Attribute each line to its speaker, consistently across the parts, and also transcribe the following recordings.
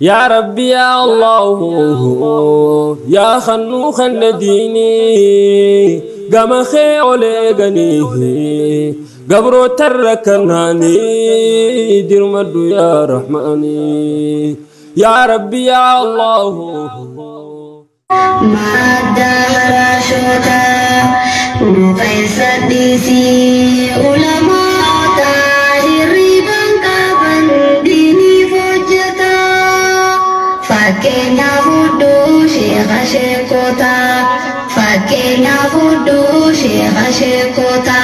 Speaker 1: يا ربي يا الله يا خنوخ الديني قام خيولي غنيه قبرو تركناني دير مدو يا رحماني يا ربي يا الله
Speaker 2: ما دار شوتا نقيس ديسي علماء تاهري بangka bandini fojata fakenya hudu syekha syekota fakenya hudu syekha syekota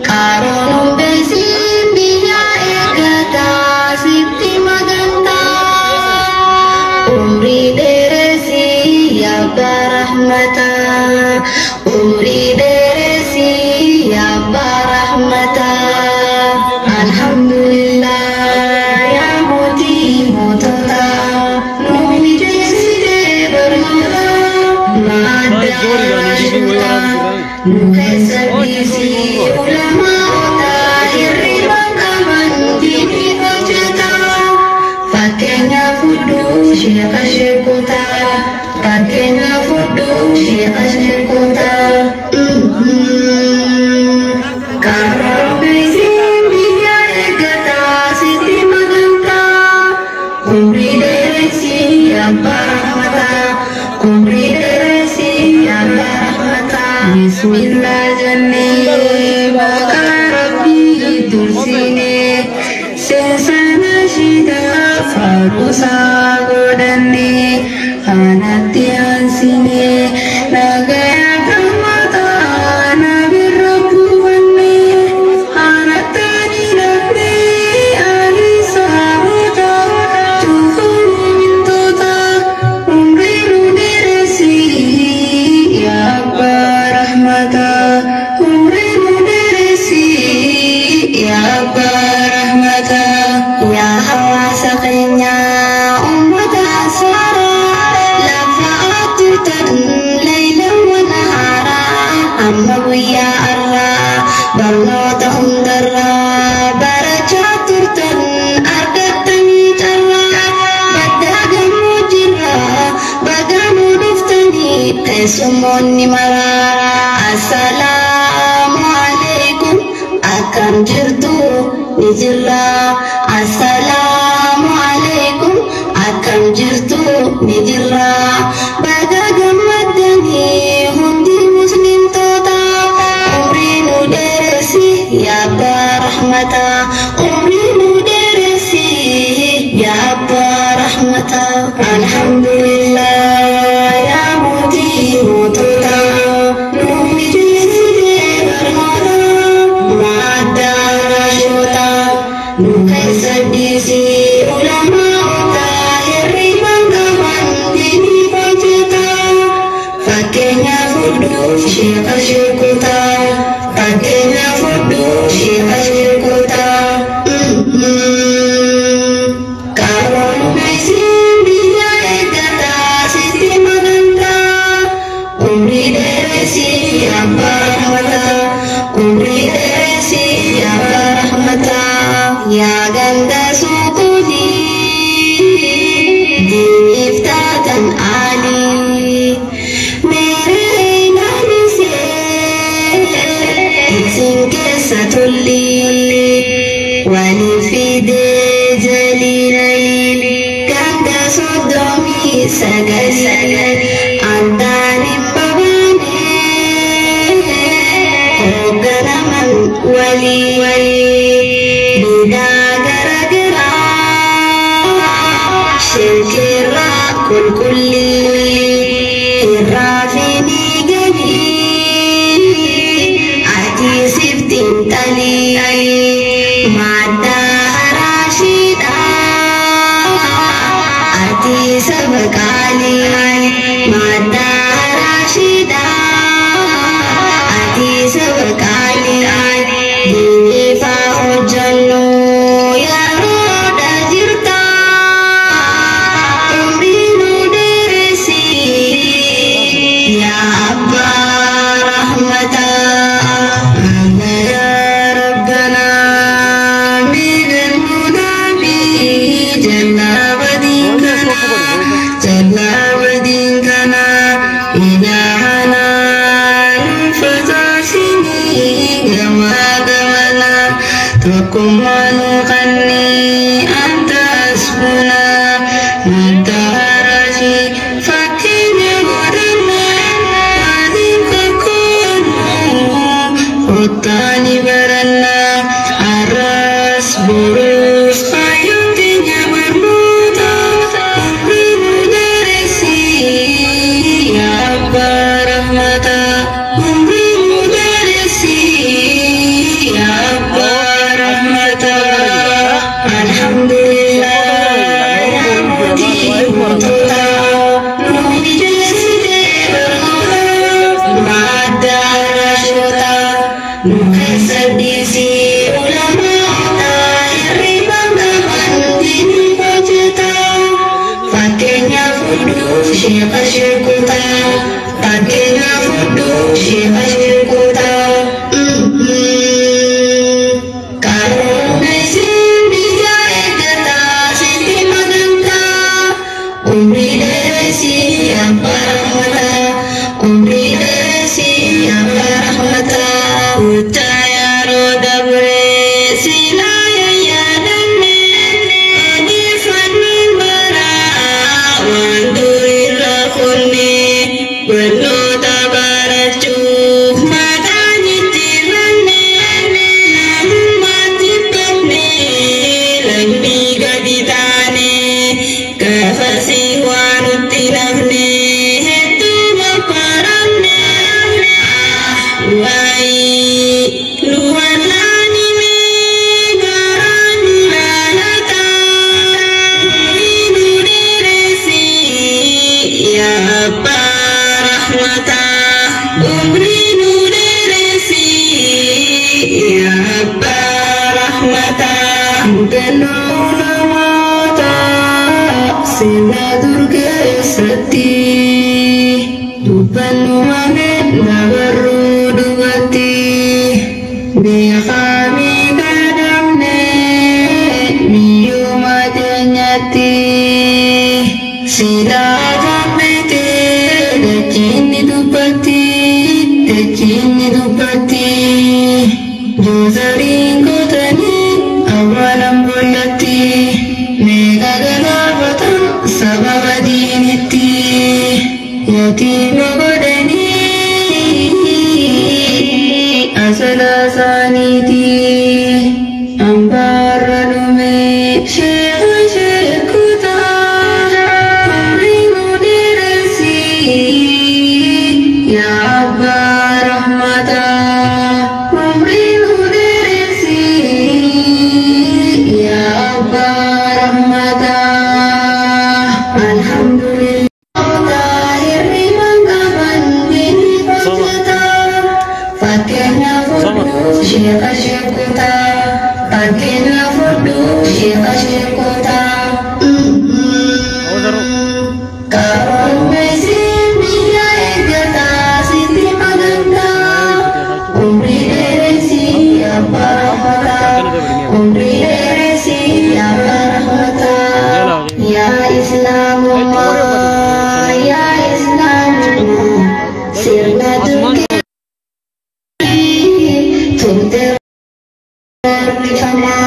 Speaker 2: karonum besin biya egata sikti maganta umri deresi ya barahmata umri deresi ya barahmata alhamdulillah ya muti mutata numi jeside bermula madara syuta nukesabisi ulama tahiri bangka bandini fojata pakainya fudu syekha syekota pakainya fudu syekha syekota karena besin biya egata siti maganta umri deresi ya barahmata umri deresi ya barahmata bismillah janne baka rabbi tursine sesana shida farusa godane anatian sine nagaya kamata nabirabbuwanne anatani nabbi alisa muta tuhulu mintota umri nudiresi ya barahmata umri nudiresi ya barahmata ya hawa sakenya ummat asara lafa'atu tan layla wa nahara amma ya Allah balotahum darra baracatur tan argatan carra badaga mujira bagamu duftani esumoni marara assalamu alaikum akan jirtu nijilla assalamu alaikum akan jirtu nijilla badaga madani hundi muslim tota umri nu deresi ya barahmata umri nu deresi ya barahmata alhamdulillah ya muti mutota numi jeside bermula madara syuta nukaisa disi ulama tahiri bangka bandini fojata fakenya fudu syekha syekota fakenya fudu syekha syekota karon besin biya egata siti maganta umri deresi ya barahmata umri deresi ya barahmata ya ganda sukuni diniftatan ali mere nanise itsinke satulli wali fide jalilai ganda sodomi sagali antani babane hoganaman wali bida gara-gara syirkira kulli irrafini gani ati siftin tali mada rashida ati sabakali mada rashida ati sabakali dini fa'ujannu ya roda jirta umri nu deresi ya abba rahmata ya rabbana min al-munabi Mana durgesati Dupan umamet na baru duwati Dia kami kadang ne Niyo madanyati Sila kamete Dacini dupati Jozaring kotani awalam bolati Mega galabatan sababadiniti Yatim godani asala saniti Ambaralume Shekuta Ringu diresi Ya Abba Rahmata Ringu diresi Ya Abba Rahmata Alhamdulillah Tahir rimang kapan bini pajata Fakirna fudu Syekh Syekuta Fakirna fudu Syekh Syekuta Karon mesin bila egata Siti maganda Umri deresi Abba Rahmata Umri deresi Abba Rahmata Ya Islamullah Ya Islamullah Sirna duki Tunter Sama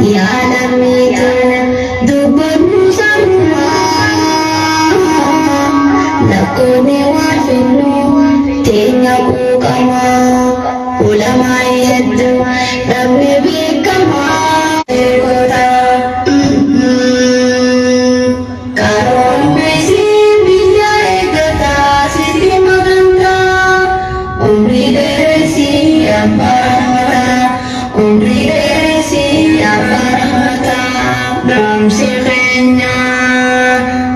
Speaker 2: Ya Namitu Dubun Musamma Lakuni wafinu Tinggal ukama Ulama yaddu Rabbi bikama Kota Karon besi bila egata Siti maganda Umri deresi Abba Rahmata Umri deresi Abba Rahmata Dalam sikhenya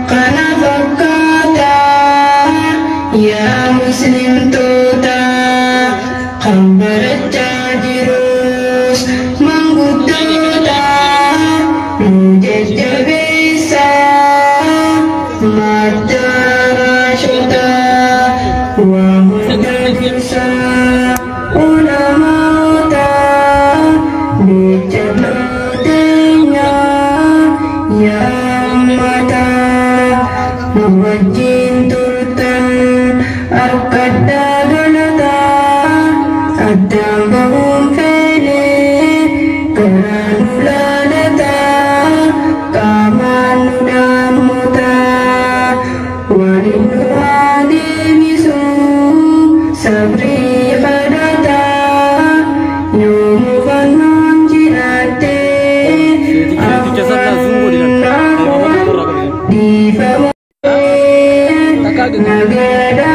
Speaker 2: Kana fakata Ya Muslim tuta Kambarat jajirus Manggututa Menjadi bisa Madara syuta Wa mudadisa Ulama uta Dijalutenya Ya mata Mawajin turtan Arkada galata Adang bahum fele Keranulanata Kamanudamuta Walinuadi bisu Sabri khadata Yumukanan jirate Di famo Nagada